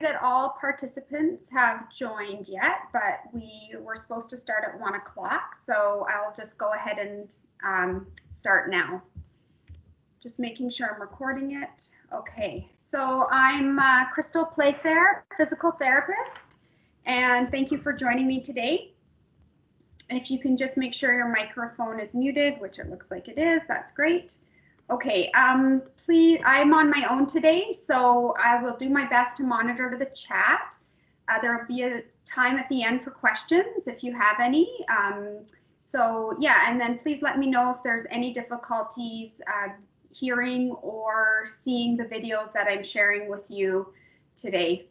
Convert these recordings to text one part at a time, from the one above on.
That all participants have joined yet, but we were supposed to start at 1 o'clock, so I'll just go ahead and start now. Just making sure I'm recording it. Okay, so I'm Crystal Playfair, physical therapist, and thank you for joining me today. If you can just make sure your microphone is muted, which it looks like it is, that's great. Okay, please, I'm on my own today, so I will do my best to monitor the chat. There will be a time at the end for questions if you have any. So yeah, and then please let me know if there's any difficulties hearing or seeing the videos that I'm sharing with you today.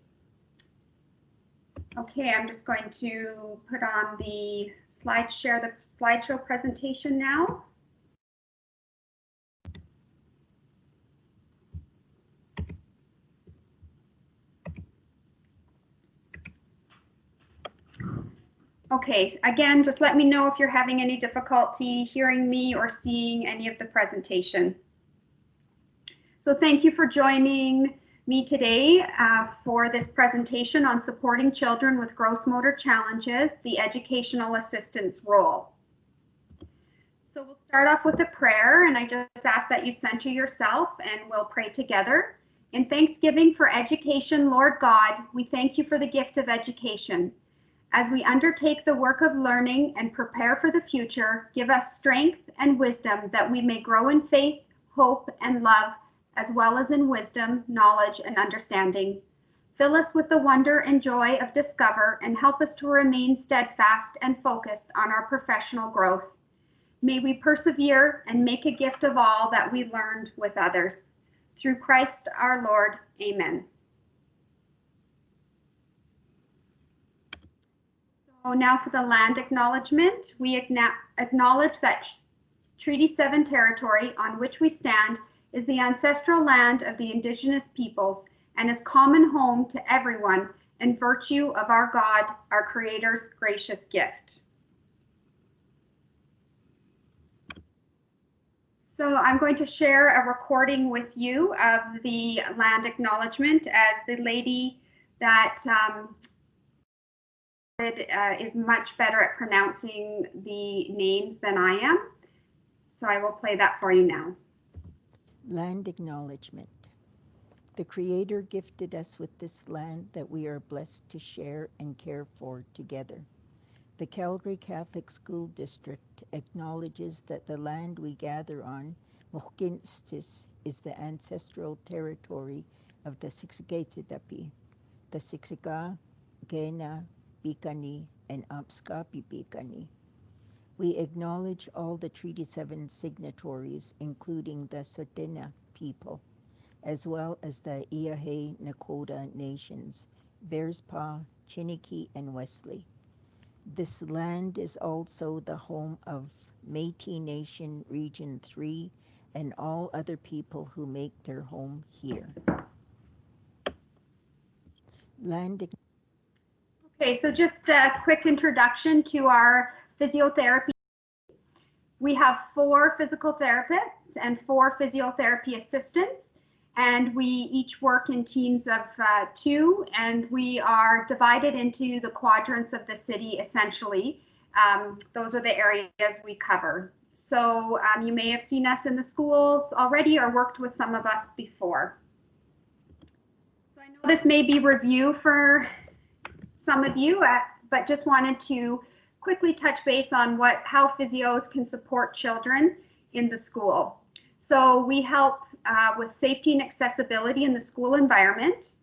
Okay, I'm just going to put on the slideshow presentation now. Okay, again, just let me know if you're having any difficulty hearing me or seeing any of the presentation. So thank you for joining me today for this presentation on supporting children with gross motor challenges, the educational assistance role. So we'll start off with a prayer, and I just ask that you center yourself and we'll pray together. In thanksgiving for education, Lord God, we thank you for the gift of education. As we undertake the work of learning and prepare for the future, give us strength and wisdom that we may grow in faith, hope, and love, as well as in wisdom, knowledge, and understanding. Fill us with the wonder and joy of discover and help us to remain steadfast and focused on our professional growth. May we persevere and make a gift of all that we learned with others. Through Christ our Lord, amen. So now for the land acknowledgement. We acknowledge that Treaty 7 territory on which we stand is the ancestral land of the Indigenous peoples and is common home to everyone in virtue of our God, our Creator's gracious gift. So I'm going to share a recording with you of the land acknowledgement, as the lady that is much better at pronouncing the names than I am. So I will play that for you now. Land acknowledgement. The Creator gifted us with this land that we are blessed to share and care for together. The Calgary Catholic School District acknowledges that the land we gather on, Mohkinstsis, is the ancestral territory of the Siksikaititapi, the Siksika, Gena, Bikani, and Apskapi Bikani. We acknowledge all the Treaty 7 signatories, including the Tsuut'ina people, as well as the Iahe Nakota nations, Bearspaw, Chiniki, and Wesley. This land is also the home of Métis Nation Region 3 and all other people who make their home here. Okay, so just a quick introduction to our physiotherapy. We have 4 physical therapists and 4 physiotherapy assistants, and we each work in teams of 2, and we are divided into the quadrants of the city, essentially. Those are the areas we cover. So you may have seen us in the schools already or worked with some of us before. So I know this may be review for some of you, but just wanted to quickly touch base on how physios can support children in the school. So we help with safety and accessibility in the school environment.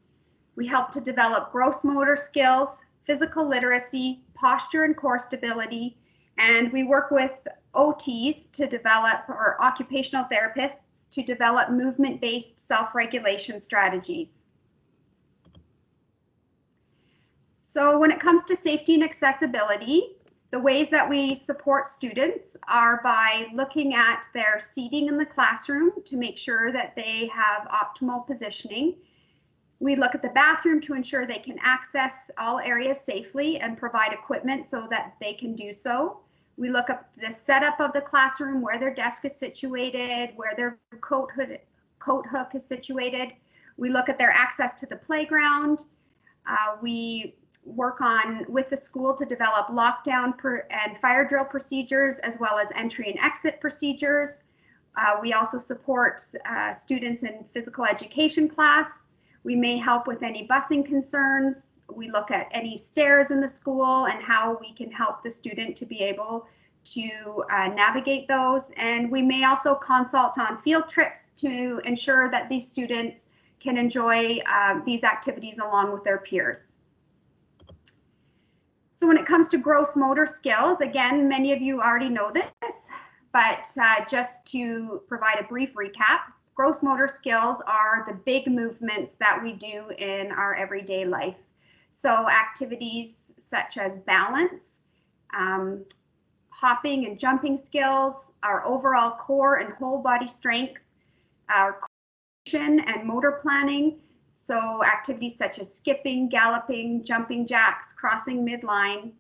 We help to develop gross motor skills, physical literacy, posture and core stability, and we work with OTs to develop, or occupational therapists, to develop movement-based self-regulation strategies. So when it comes to safety and accessibility, the ways that we support students are by looking at their seating in the classroom to make sure that they have optimal positioning. We look at the bathroom to ensure they can access all areas safely and provide equipment so that they can do so. We look at the setup of the classroom, where their desk is situated, where their coat hook is situated. We look at their access to the playground, We work on with the school to develop lockdown and fire drill procedures, as well as entry and exit procedures. We also support students in physical education class. We may help with any busing concerns. We look at any stairs in the school and how we can help the student to be able to navigate those. And we may also consult on field trips to ensure that these students can enjoy these activities along with their peers. So when it comes to gross motor skills, again, many of you already know this, but just to provide a brief recap, gross motor skills are the big movements that we do in our everyday life. So activities such as balance, hopping and jumping skills, our overall core and whole body strength, our coordination and motor planning. So activities such as skipping, galloping, jumping jacks, crossing midline,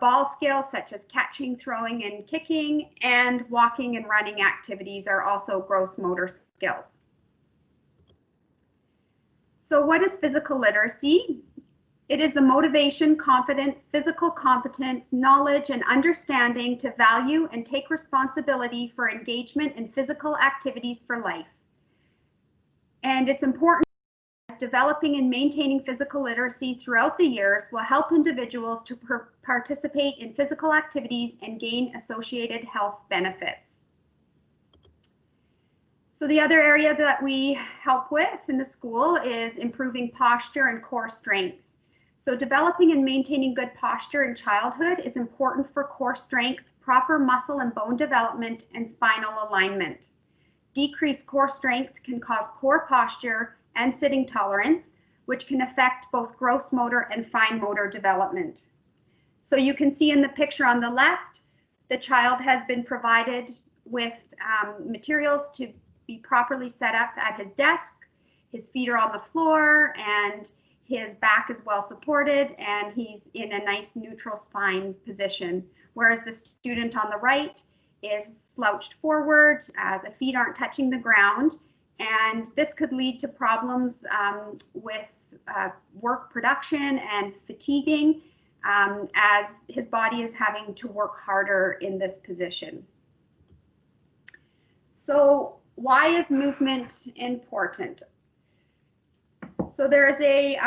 ball skills such as catching, throwing, and kicking, and walking and running activities are also gross motor skills. So what is physical literacy? It is the motivation, confidence, physical competence, knowledge, and understanding to value and take responsibility for engagement in physical activities for life. And it's important. Developing and maintaining physical literacy throughout the years will help individuals to participate in physical activities and gain associated health benefits. So the other area that we help with in the school is improving posture and core strength. So developing and maintaining good posture in childhood is important for core strength, proper muscle and bone development, and spinal alignment. Decreased core strength can cause poor posture and sitting tolerance, which can affect both gross motor and fine motor development. So you can see in the picture on the left, the child has been provided with materials to be properly set up at his desk. His feet are on the floor and his back is well supported, and he's in a nice neutral spine position. Whereas the student on the right is slouched forward, the feet aren't touching the ground, and this could lead to problems with work production and fatiguing as his body is having to work harder in this position. So why is movement important? So there is a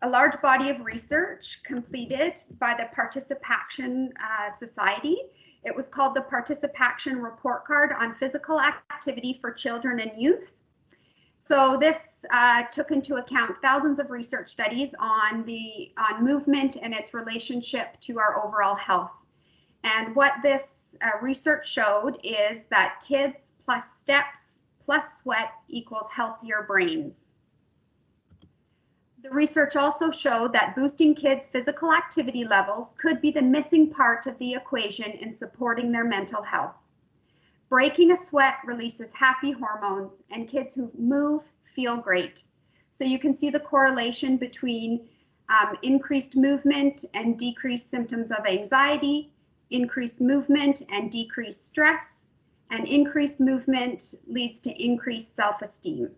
large body of research completed by the Participation Society. It was called the Participation Report Card on Physical Activity for Children and Youth. So this took into account thousands of research studies on movement and its relationship to our overall health. And what this research showed is that kids plus steps plus sweat equals healthier brains. The research also showed that boosting kids' physical activity levels could be the missing part of the equation in supporting their mental health. Breaking a sweat releases happy hormones, and kids who move feel great. So you can see the correlation between increased movement and decreased symptoms of anxiety, increased movement and decreased stress, and increased movement leads to increased self-esteem.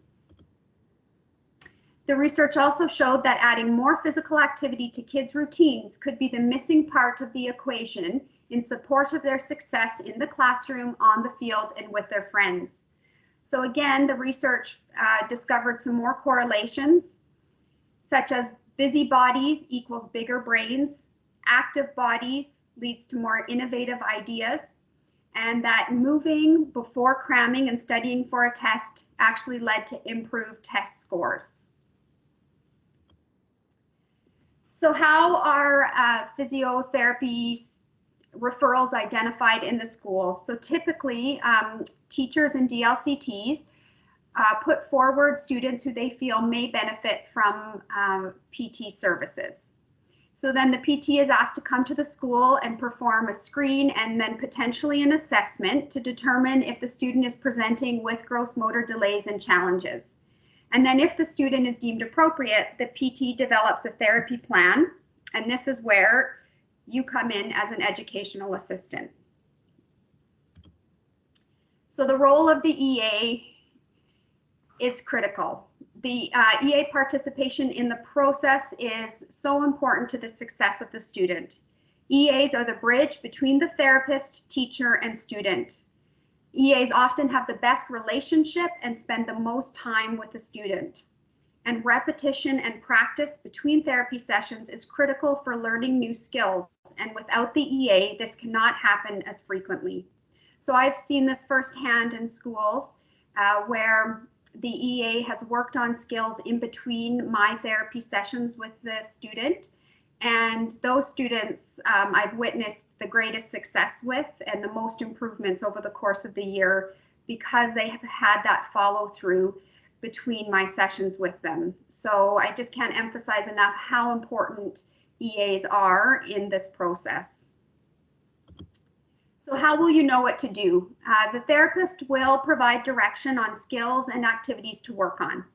The research also showed that adding more physical activity to kids' routines could be the missing part of the equation in support of their success in the classroom, on the field, and with their friends. So again, the research discovered some more correlations, such as busy bodies equals bigger brains, active bodies leads to more innovative ideas, and that moving before cramming and studying for a test actually led to improved test scores. So how are physiotherapy referrals identified in the school? So typically, teachers and DLCTs put forward students who they feel may benefit from PT services. So then the PT is asked to come to the school and perform a screen and then potentially an assessment to determine if the student is presenting with gross motor delays and challenges. And then if the student is deemed appropriate, the PT develops a therapy plan, and this is where you come in as an educational assistant. So the role of the EA is critical. The the EA participation in the process is so important to the success of the student. EAs are the bridge between the therapist, teacher, and student. EAs often have the best relationship and spend the most time with the student. And repetition and practice between therapy sessions is critical for learning new skills. And without the EA, this cannot happen as frequently. So I've seen this firsthand in schools where the EA has worked on skills in between my therapy sessions with the student. And those students I've witnessed the greatest success with and the most improvements over the course of the year because they have had that follow through between my sessions with them. So I just can't emphasize enough how important EAs are in this process. So how will you know what to do? The therapist will provide direction on skills and activities to work on.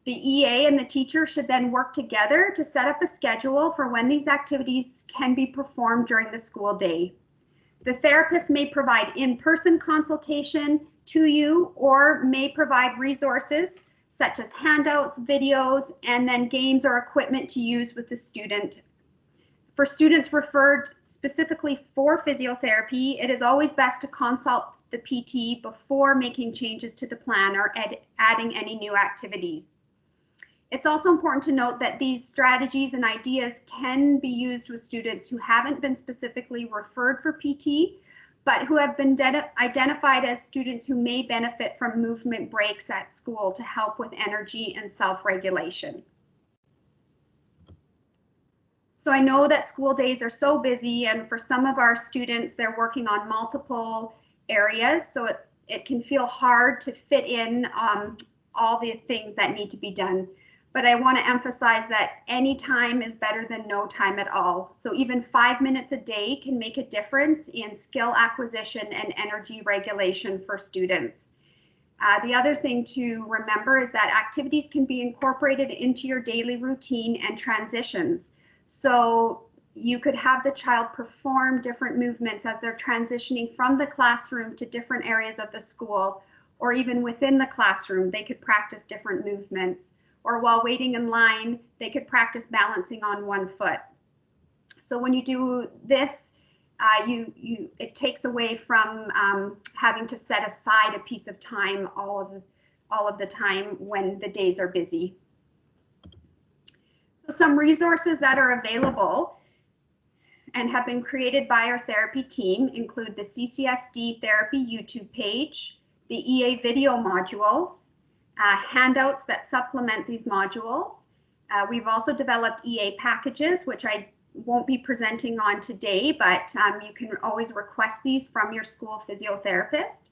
The EA and the teacher should then work together to set up a schedule for when these activities can be performed during the school day. The therapist may provide in-person consultation to you or may provide resources such as handouts, videos, and then games or equipment to use with the student. For students referred specifically for physiotherapy, it is always best to consult the PT before making changes to the plan or adding any new activities. It's also important to note that these strategies and ideas can be used with students who haven't been specifically referred for PT, but who have been identified as students who may benefit from movement breaks at school to help with energy and self-regulation. So I know that school days are so busy, and for some of our students, they're working on multiple areas, so it can feel hard to fit in all the things that need to be done. But I want to emphasize that any time is better than no time at all. So even 5 minutes a day can make a difference in skill acquisition and energy regulation for students. The other thing to remember is that activities can be incorporated into your daily routine and transitions. So you could have the child perform different movements as they're transitioning from the classroom to different areas of the school, or even within the classroom, they could practice different movements. Or while waiting in line, they could practice balancing on one foot. So when you do this, it takes away from having to set aside a piece of time all of the time when the days are busy. So some resources that are available and have been created by our therapy team include the CCSD therapy YouTube page, the EA video modules, handouts that supplement these modules. We've also developed EA packages, which I won't be presenting on today, but you can always request these from your school physiotherapist.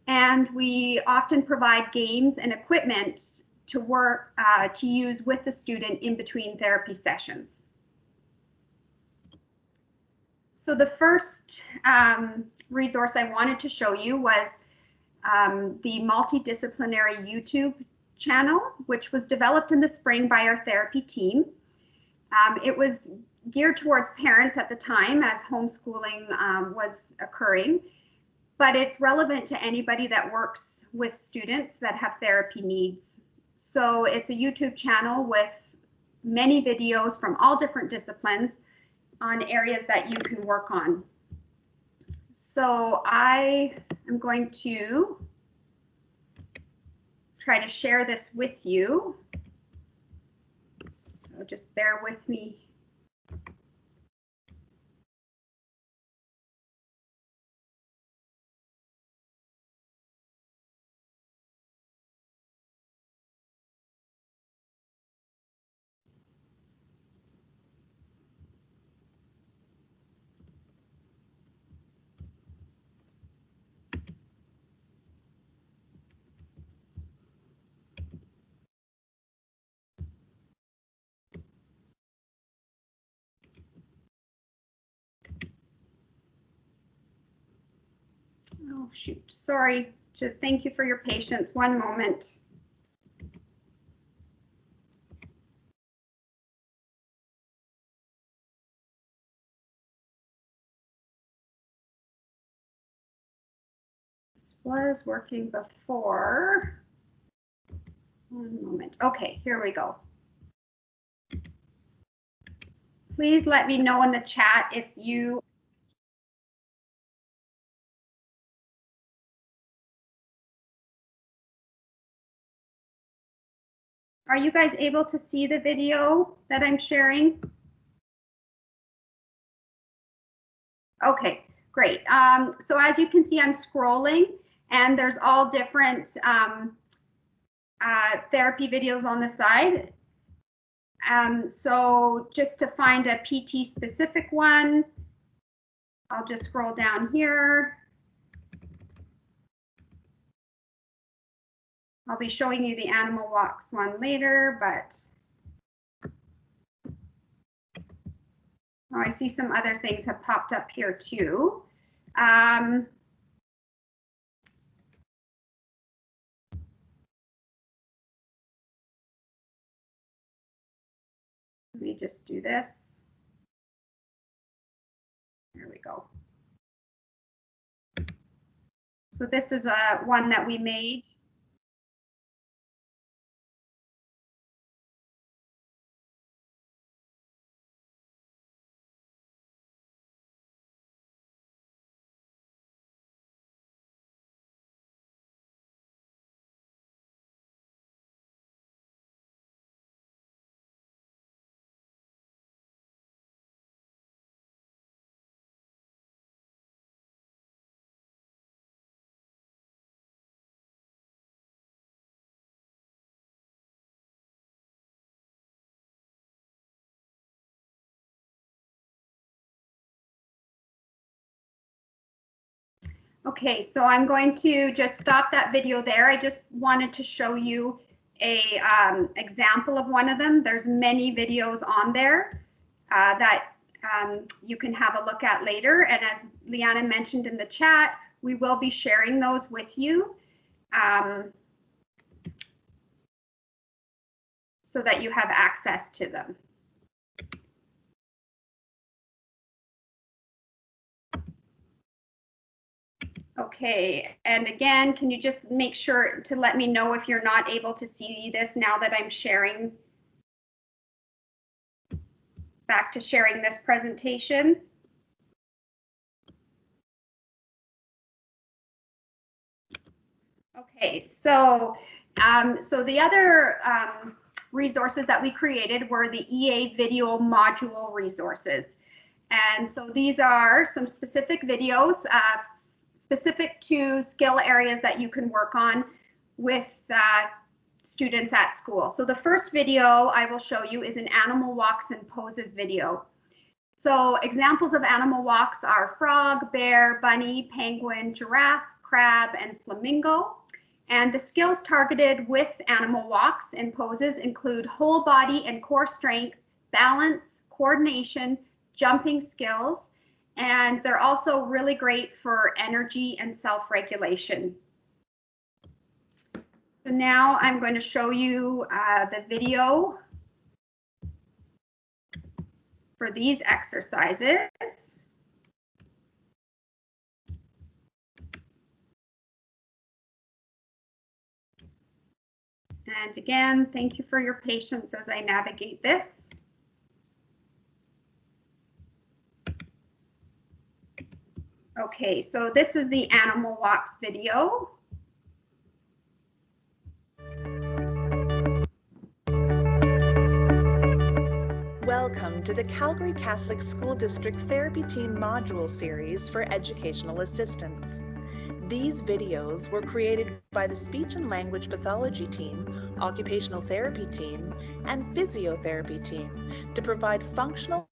And we often provide games and equipment to use with the student in between therapy sessions. So the first resource I wanted to show you was the multidisciplinary YouTube channel, which was developed in the spring by our therapy team. It was geared towards parents at the time as homeschooling was occurring, but it's relevant to anybody that works with students that have therapy needs. So it's a YouTube channel with many videos from all different disciplines on areas that you can work on. So I am going to try to share this with you. So just bear with me. Oh, shoot. Sorry. Thank you for your patience. One moment. This was working before. One moment. Excellent. Okay, here we go. Please let me know in the chat if you are you guys able to see the video that I'm sharing? Okay, great. So as you can see, I'm scrolling and there's all different therapy videos on the side. So just to find a PT specific one, I'll just scroll down here. I'll be showing you the animal walks one later, but oh, I see some other things have popped up here too. Let me just do this. There we go. So this is one that we made. Okay, so I'm going to just stop that video there. I just wanted to show you a example of one of them. There's many videos on there that you can have a look at later. And as Liana mentioned in the chat, we will be sharing those with you so that you have access to them. Okay, and again, can you just make sure to let me know if you're not able to see this now that I'm sharing, back to sharing this presentation? Okay, so the other resources that we created were the EA video module resources. And so these are some specific videos specific to skill areas that you can work on with students at school. So the first video I will show you is an animal walks and poses video. So examples of animal walks are frog, bear, bunny, penguin, giraffe, crab, and flamingo. And the skills targeted with animal walks and poses include whole body and core strength, balance, coordination, jumping skills, and they're also really great for energy and self-regulation. So now I'm going to show you the video for these exercises. And again, thank you for your patience as I navigate this. Okay, so this is the animal walks video. Welcome to the Calgary Catholic School District Therapy Team Module Series for Educational Assistants. These videos were created by the Speech and Language Pathology Team, Occupational Therapy Team, and Physiotherapy Team to provide functional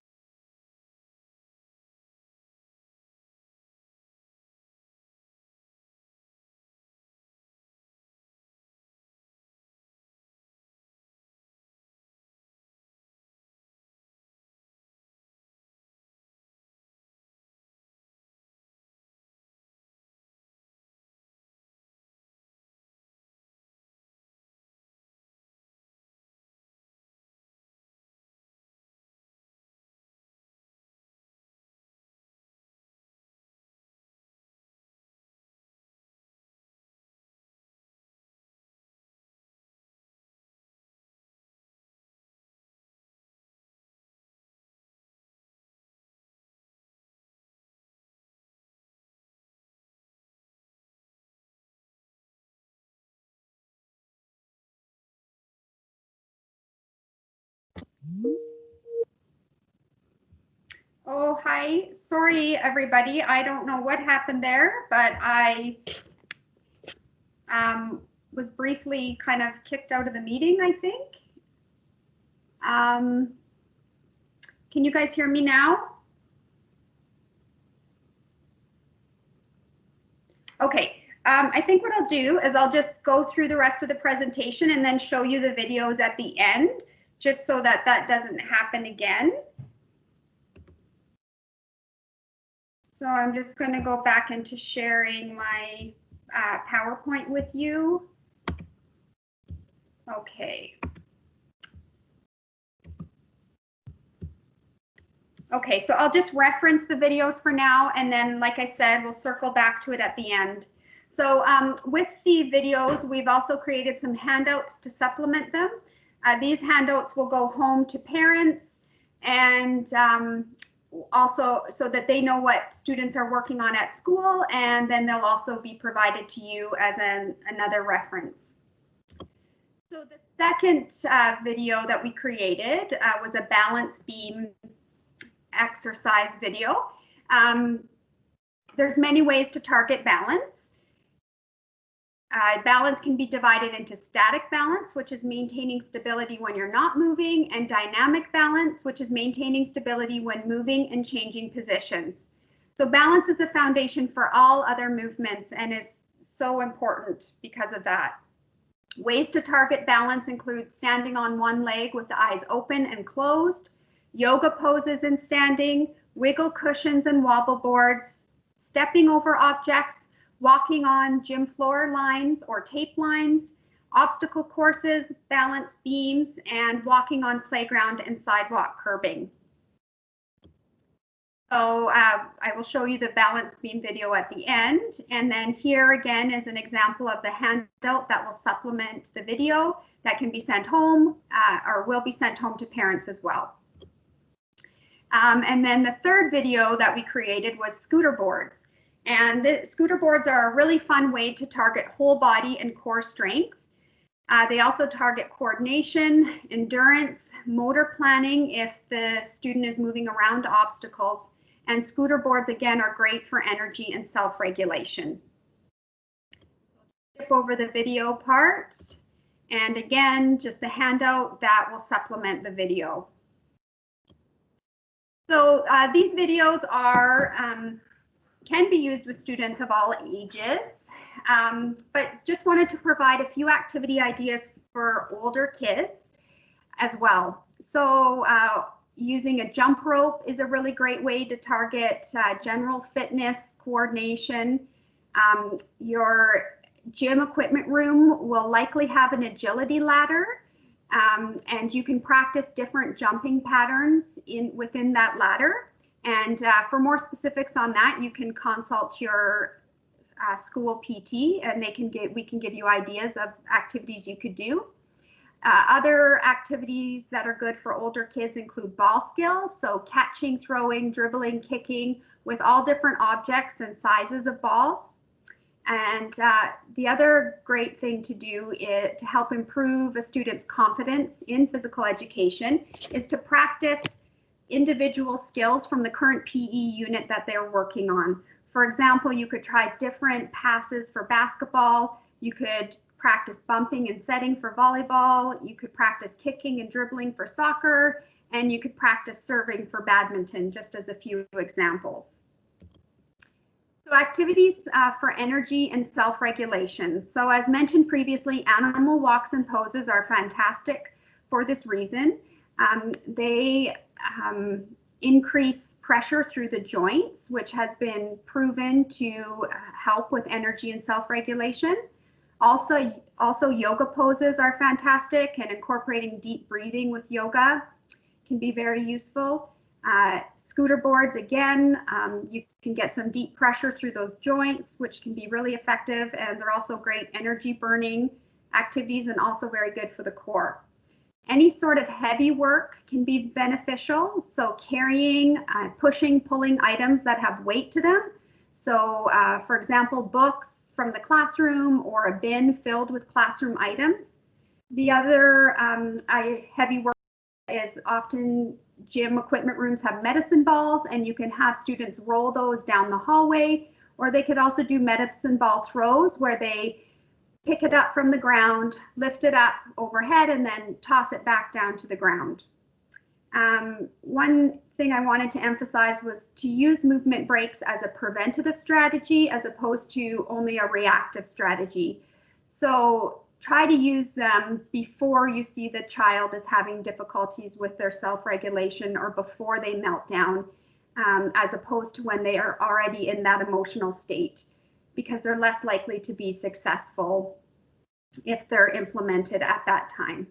Oh, hi. Sorry, everybody. I don't know what happened there, but I was briefly kind of kicked out of the meeting, I think. Can you guys hear me now? Okay. I think what I'll do is I'll just go through the rest of the presentation and then show you the videos at the end, just so that that doesn't happen again. So I'm just going to go back into sharing my PowerPoint with you. Okay. Okay, so I'll just reference the videos for now, and then, like I said, we'll circle back to it at the end. So with the videos, we've also created some handouts to supplement them. These handouts will go home to parents, and also so that they know what students are working on at school, and then they'll also be provided to you as another reference. So the second video that we created was a balance beam exercise video. There's many ways to target balance. Balance can be divided into static balance, which is maintaining stability when you're not moving, and dynamic balance, which is maintaining stability when moving and changing positions. So balance is the foundation for all other movements and is so important because of that. Ways to target balance include standing on one leg with the eyes open and closed, yoga poses in standing, wiggle cushions and wobble boards, stepping over objects, walking on gym floor lines or tape lines, obstacle courses, balance beams, and walking on playground and sidewalk curbing. So I will show you the balance beam video at the end. And then here again is an example of the handout that will supplement the video that can be sent home or will be sent home to parents as well. And then the third video that we created was scooter boards. And the scooter boards are a really fun way to target whole body and core strength. They also target coordination, endurance, motor planning if the student is moving around obstacles. And scooter boards, again, are great for energy and self-regulation. Skip over the video parts. And again, just the handout that will supplement the video. So these videos are can be used with students of all ages, but just wanted to provide a few activity ideas for older kids as well. So using a jump rope is a really great way to target general fitness, coordination. Your gym equipment room will likely have an agility ladder, and you can practice different jumping patterns within that ladder. And for more specifics on that, you can consult your school PT, and we can give you ideas of activities you could do. Other activities that are good for older kids include ball skills, so catching, throwing, dribbling, kicking with all different objects and sizes of balls. And the other great thing to do to help improve a student's confidence in physical education is to practice individual skills from the current PE unit that they're working on. For example, you could try different passes for basketball. You could practice bumping and setting for volleyball. You could practice kicking and dribbling for soccer, and you could practice serving for badminton, just as a few examples. So activities for energy and self-regulation. So as mentioned previously, animal walks and poses are fantastic for this reason. They increase pressure through the joints, which has been proven to help with energy and self-regulation. Also yoga poses are fantastic, and incorporating deep breathing with yoga can be very useful. Scooter boards, again, you can get some deep pressure through those joints, which can be really effective, and they're also great energy burning activities and also very good for the core. Any sort of heavy work can be beneficial, so carrying, pushing, pulling items that have weight to them. So for example, books from the classroom or a bin filled with classroom items. The other heavy work is often gym equipment rooms have medicine balls, and you can have students roll those down the hallway, or they could also do medicine ball throws where they pick it up from the ground, lift it up overhead, and then toss it back down to the ground. One thing I wanted to emphasize was to use movement breaks as a preventative strategy as opposed to only a reactive strategy. So try to use them before you see the child is having difficulties with their self-regulation or before they melt down, as opposed to when they are already in that emotional state, because they're less likely to be successful if they're implemented at that time.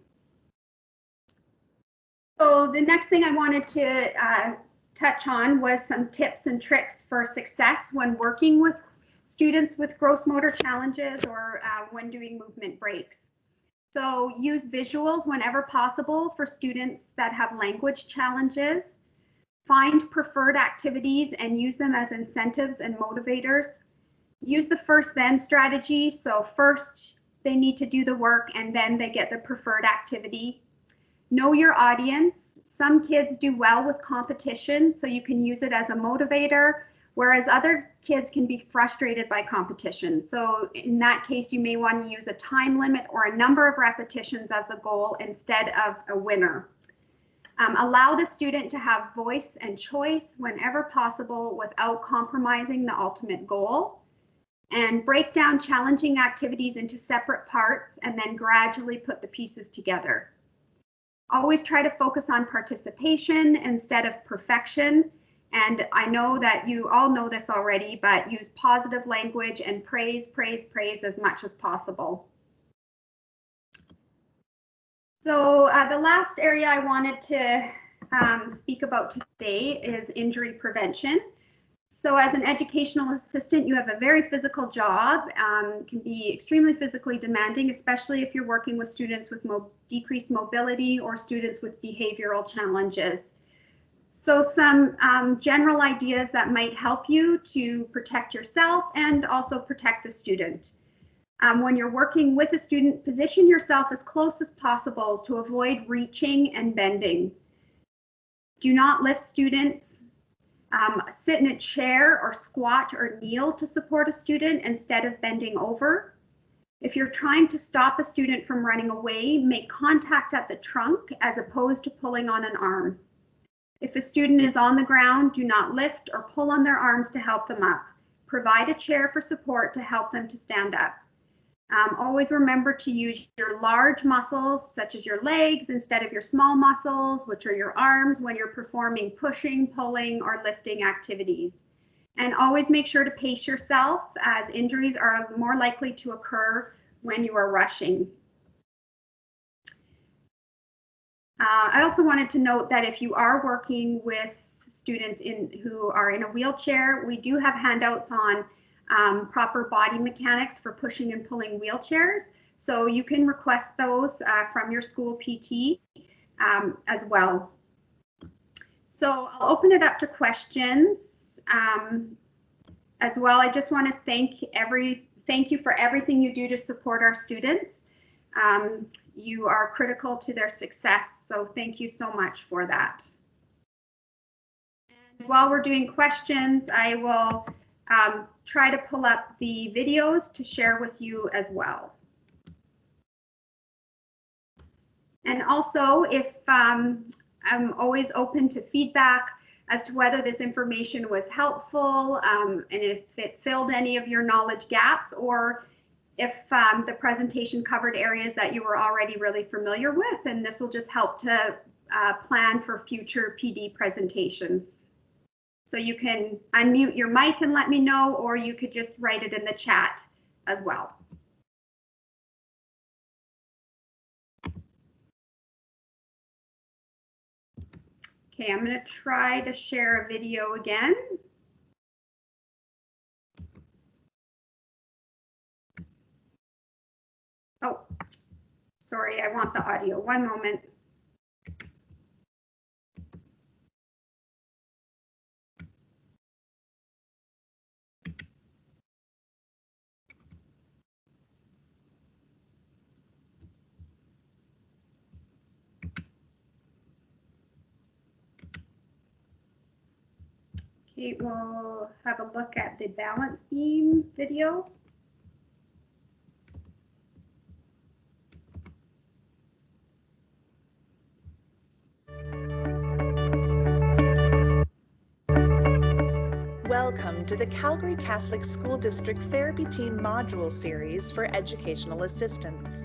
So the next thing I wanted to touch on was some tips and tricks for success when working with students with gross motor challenges or when doing movement breaks. So use visuals whenever possible for students that have language challenges. Find preferred activities and use them as incentives and motivators. Use the first then strategy. So first they need to do the work and then they get the preferred activity. Know your audience. Some kids do well with competition, so you can use it as a motivator, whereas other kids can be frustrated by competition. So in that case, you may want to use a time limit or a number of repetitions as the goal instead of a winner. Allow the student to have voice and choice whenever possible without compromising the ultimate goal. And break down challenging activities into separate parts and then gradually put the pieces together. Always try to focus on participation instead of perfection. And I know that you all know this already, but use positive language and praise, praise, praise as much as possible. So the last area I wanted to speak about today is injury prevention. So as an educational assistant, you have a very physical job, can be extremely physically demanding, especially if you're working with students with decreased mobility or students with behavioral challenges. So some general ideas that might help you to protect yourself and also protect the student. When you're working with a student, position yourself as close as possible to avoid reaching and bending. Do not lift students. Sit in a chair or squat or kneel to support a student instead of bending over. If you're trying to stop a student from running away, make contact at the trunk as opposed to pulling on an arm. If a student is on the ground, do not lift or pull on their arms to help them up. Provide a chair for support to help them to stand up. Always remember to use your large muscles, such as your legs, instead of your small muscles, which are your arms, when you're performing pushing, pulling, or lifting activities. And always make sure to pace yourself, as injuries are more likely to occur when you are rushing. I also wanted to note that if you are working with students who are in a wheelchair, we do have handouts on proper body mechanics for pushing and pulling wheelchairs. So you can request those from your school PT as well. So I'll open it up to questions as well. I just want to thank you for everything you do to support our students. You are critical to their success, so thank you so much for that. And while we're doing questions, I will try to pull up the videos to share with you as well. And also, if I'm always open to feedback as to whether this information was helpful and if it filled any of your knowledge gaps, or if the presentation covered areas that you were already really familiar with, and this will just help to plan for future PD presentations. So you can unmute your mic and let me know, or you could just write it in the chat as well. Okay, I'm going to try to share a video again. Oh, sorry, I want the audio. One moment. We'll have a look at the balance beam video. Welcome to the Calgary Catholic School District Therapy Team Module Series for Educational Assistants.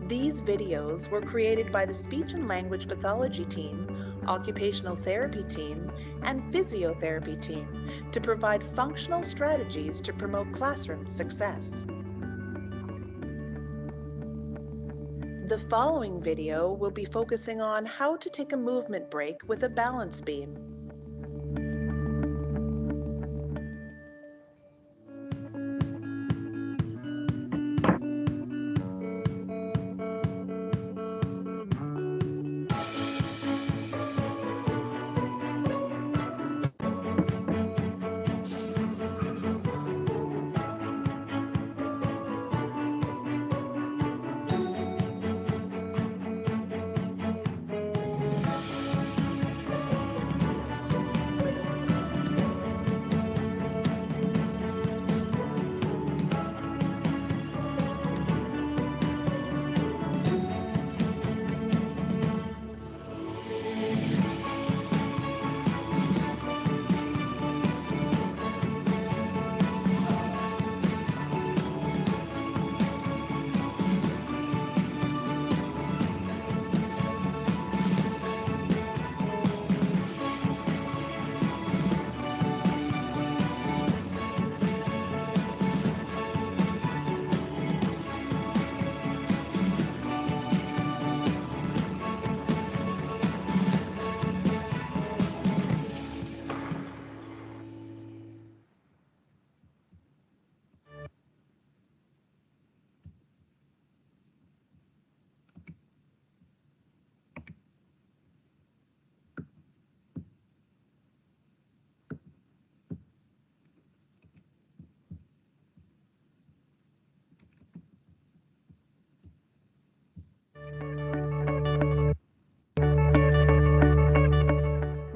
These videos were created by the Speech and Language Pathology Team, Occupational Therapy Team, and Physiotherapy Team to provide functional strategies to promote classroom success. The following video will be focusing on how to take a movement break with a balance beam.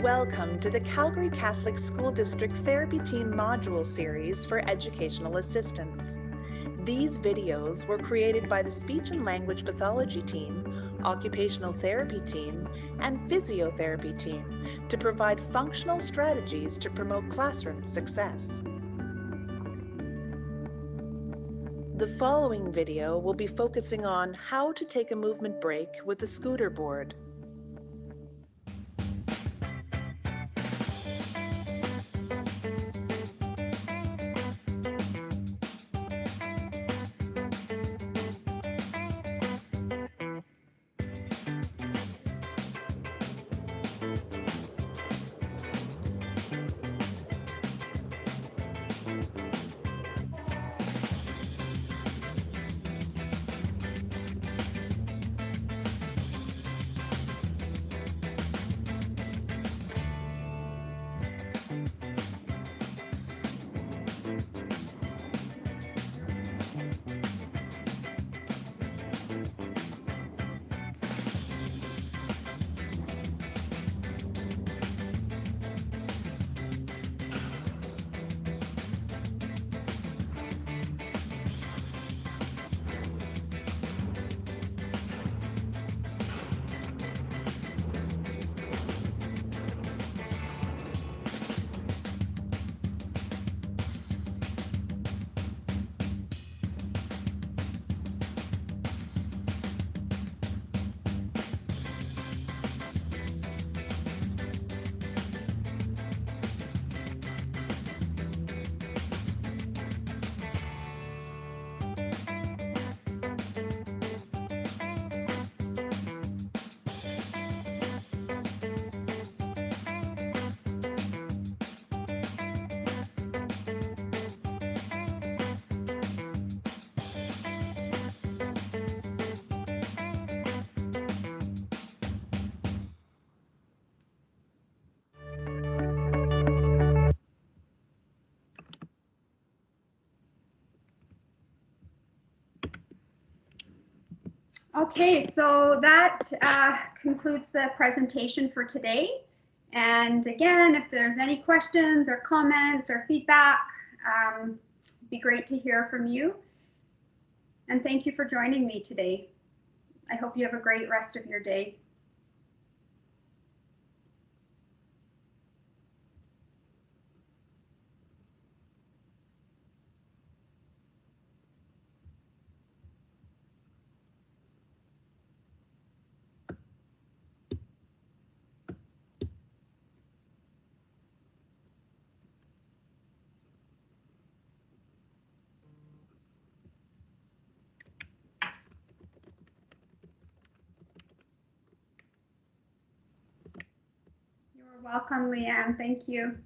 Welcome to the Calgary Catholic School District Therapy Team Module Series for Educational Assistants. These videos were created by the Speech and Language Pathology Team, Occupational Therapy Team, and Physiotherapy Team to provide functional strategies to promote classroom success. The following video will be focusing on how to take a movement break with a scooter board. Okay, so that concludes the presentation for today. And again, if there's any questions or comments or feedback, it'd be great to hear from you. And thank you for joining me today. I hope you have a great rest of your day. You're welcome, Leanne. Thank you.